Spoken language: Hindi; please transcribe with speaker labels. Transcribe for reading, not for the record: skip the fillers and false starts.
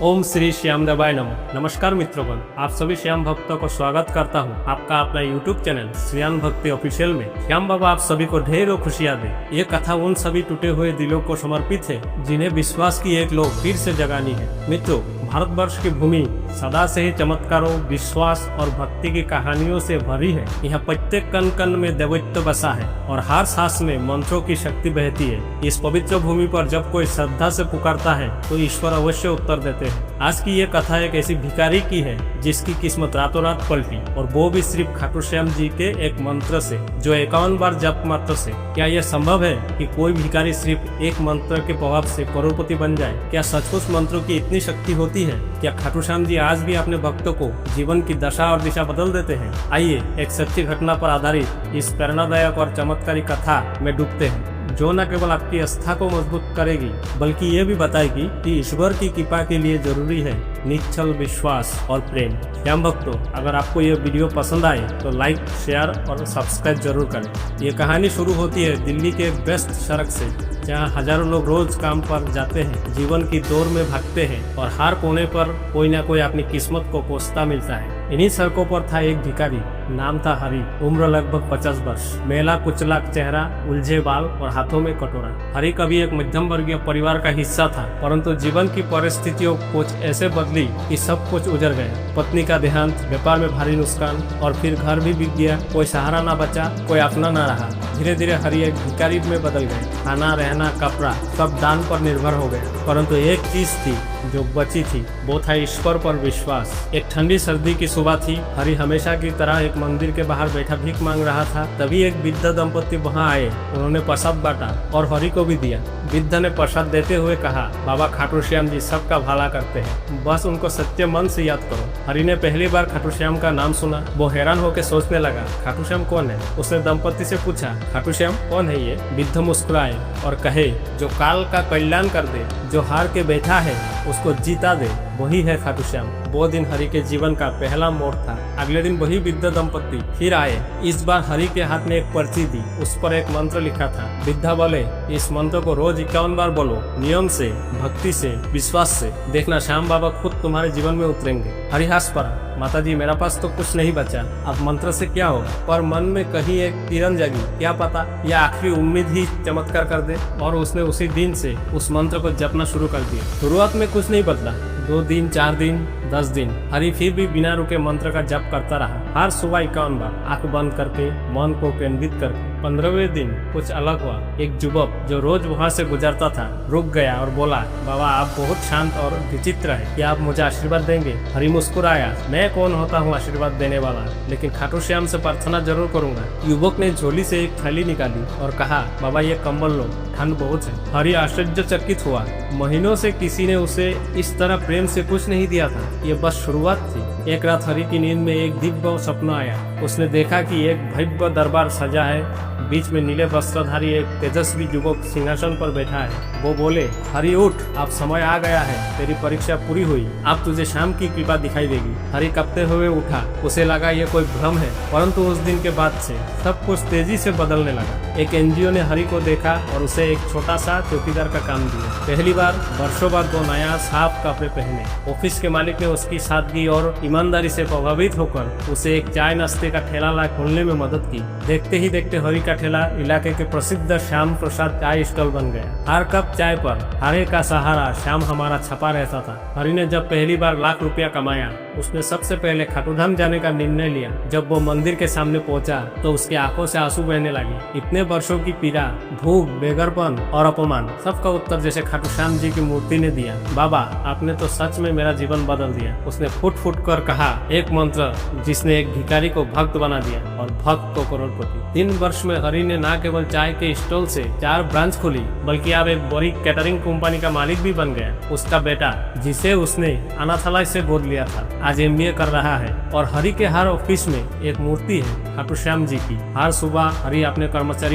Speaker 1: ओम श्री श्याम देवाय नमः। नमस्कार मित्रों, आप सभी श्याम भक्तों को स्वागत करता हूं आपका अपना यूट्यूब चैनल श्याम भक्ति ऑफिशियल में। श्याम बाबा आप सभी को ढेरों खुशियां दे। ये कथा उन सभी टूटे हुए दिलों को समर्पित है जिन्हें विश्वास की एक लौ फिर से जगानी है। मित्रों, भारतवर्ष की भूमि सदा से ही चमत्कारों, विश्वास और भक्ति की कहानियों से भरी है। यहाँ प्रत्येक कण कण में दैवत्व बसा है और हर सांस में मंत्रों की शक्ति बहती है। इस पवित्र भूमि पर जब कोई श्रद्धा से पुकारता है तो ईश्वर अवश्य उत्तर देते हैं। आज की ये कथा एक ऐसी भिखारी की है जिसकी किस्मत रातों रात पलटी, और वो भी सिर्फ खाटू श्याम जी के एक मंत्र से, जो 51 बार जप मात्र से। क्या यह संभव है कि कोई भिखारी सिर्फ एक मंत्र के प्रभाव से करोड़पति बन जाए? क्या सचमुच मंत्रों की इतनी शक्ति होती है? क्या खाटू श्याम जी आज भी अपने भक्तों को जीवन की दशा और दिशा बदल देते हैं? आइए एक सच्ची घटना पर आधारित इस प्रेरणादायक और चमत्कारी कथा में डूबते हैं, जो न केवल आपकी आस्था को मजबूत करेगी बल्कि ये भी बताएगी कि ईश्वर की कृपा के लिए जरूरी है निश्चल विश्वास और प्रेम। श्याम भक्तों, अगर आपको ये वीडियो पसंद आए तो लाइक, शेयर और सब्सक्राइब जरूर करें। ये कहानी शुरू होती है दिल्ली के एक व्यस्त सड़क से, जहाँ हजारों लोग रोज काम पर जाते हैं, जीवन की दौड़ में भागते हैं और हर कोने पर कोई ना कोई अपनी किस्मत को कोसता मिलता है। इन्हीं सड़कों पर था एक भिखारी, नाम था हरि। उम्र लगभग 50 वर्ष, मेला कुचला चेहरा, उलझे बाल और हाथों में कटोरा। हरि कभी एक मध्यम वर्गीय परिवार का हिस्सा था, परंतु जीवन की परिस्थितियों कुछ ऐसे बदली कि सब कुछ उजड़ गया। पत्नी का देहांत, व्यापार में भारी नुकसान और फिर घर भी बिक गया। कोई सहारा ना बचा, कोई अपना ना रहा। धीरे धीरे हरि एक भिखारी में बदल गए। खाना, रहना, कपड़ा सब दान पर निर्भर हो गए, परंतु एक चीज थी जो बची थी, वो था ईश्वर पर विश्वास। एक ठंडी सर्दी की सुबह थी। हरि हमेशा की तरह एक मंदिर के बाहर बैठा भीख मांग रहा था। तभी एक वृद्ध दंपति वहां आए। उन्होंने प्रसाद बांटा और हरि को भी दिया। वृद्ध ने प्रसाद देते हुए कहा, बाबा खाटू श्याम जी सबका भला करते हैं, बस उनको सच्चे मन से याद करो। हरि ने पहली बार खाटू श्याम का नाम सुना। वो हैरान होकर सोचने लगा, खाटू श्याम कौन है? उसने दंपति से पूछा, खाटू श्याम कौन है ये? वृद्ध मुस्कुराए और कहे, जो काल का कल्याण कर दे, जो हार के बैठा है उसको जीता दे, वही है खाटू श्याम। वो दिन हरि के जीवन का पहला मोड़ था। अगले दिन वही वृद्ध दंपति फिर आए। इस बार हरि के हाथ में एक पर्ची दी, उस पर एक मंत्र लिखा था। वृद्धा बोले, इस मंत्र को रोज 51 बार बोलो, नियम से, भक्ति से, विश्वास से। देखना श्याम बाबा खुद तुम्हारे जीवन में उतरेंगे। हरि हंस पड़ा, माताजी मेरा पास तो कुछ नहीं बचा, अब मंत्र से क्या होगा? पर मन में कहीं एक किरण जगी, क्या पता यह आखिरी उम्मीद ही चमत्कार कर दे। और उसने उसी दिन से उस मंत्र को जपना शुरू कर दिया। शुरुआत में कुछ नहीं बदला। 2 दिन, 4 दिन, 10 दिन, हरि फिर भी बिना रुके मंत्र का जप करता रहा। हर सुबह 51 बार, आंख बंद करके, मन को केंद्रित करके। 15वें दिन कुछ अलग हुआ। एक युवक जो रोज वहाँ से गुजरता था रुक गया और बोला, बाबा आप बहुत शांत और विचित्र है, क्या आप मुझे आशीर्वाद देंगे? हरि मुस्कुराया, मैं कौन होता हूँ आशीर्वाद देने वाला, लेकिन खाटू श्याम से प्रार्थना जरूर करूंगा। युवक ने झोली से एक थैली निकाली और कहा, बाबा ये कंबल लो, ठंड बहुत है। हरि आश्चर्यचकित हुआ। महीनों से किसी ने उसे इस तरह प्रेम से कुछ नहीं दिया था। ये बस शुरुआत थी। एक रात हरि की नींद में एक दिव्य सपना आया। उसने देखा कि एक भव्य दरबार सजा है, बीच में नीले वस्त्रधारी एक तेजस्वी युवक सिंहासन पर बैठा है। वो बोले, हरि उठ, अब समय आ गया है, तेरी परीक्षा पूरी हुई, अब तुझे शाम की कृपा दिखाई देगी। हरि कपते हुए उठा। उसे लगा ये कोई भ्रम है, परंतु उस दिन के बाद से सब कुछ तेजी से बदलने लगा। एक एनजीओ ने हरि को देखा और उसे एक छोटा सा चौकीदार का काम दिया। पहली बार वर्षों बाद वो नया साफ कपड़े पहने। ऑफिस के मालिक ने उसकी सादगी और ईमानदारी से प्रभावित होकर उसे एक चाय नाश्ते का ठेला खोलने में मदद की। देखते ही देखते हरि का ठेला इलाके के प्रसिद्ध श्याम प्रसाद चाय स्टॉल बन गया। हर कप चाय पर हरे का सहारा श्याम हमारा छपा रहता था। हरि ने जब पहली बार लाख रुपया कमाया, उसने सबसे पहले खाटूधाम जाने का निर्णय लिया। जब वो मंदिर के सामने पहुंचा तो उसकी आंखों से आंसू बहने लगे। इतने वर्षों की पीड़ा, भूख, बेघरपन और अपमान, सबका उत्तर जैसे खाटू श्याम जी की मूर्ति ने दिया। बाबा आपने तो सच में मेरा जीवन बदल दिया। उसने फुट फुट कर कहा, एक मंत्र जिसने एक भिखारी को भक्त बना दिया और भक्त को करोड़पति। 3 वर्ष में हरि ने न केवल चाय के स्टॉल से 4 ब्रांच खोली, बल्कि अब एक बड़ी कैटरिंग कंपनी का मालिक भी बन गया। उसका बेटा, जिसे उसने अनाथालय से गोद लिया था, आज MBA कर रहा है। और हरि के हर ऑफिस में एक मूर्ति है खाटू श्याम जी की। हर सुबह हरि अपने कर्मचारियों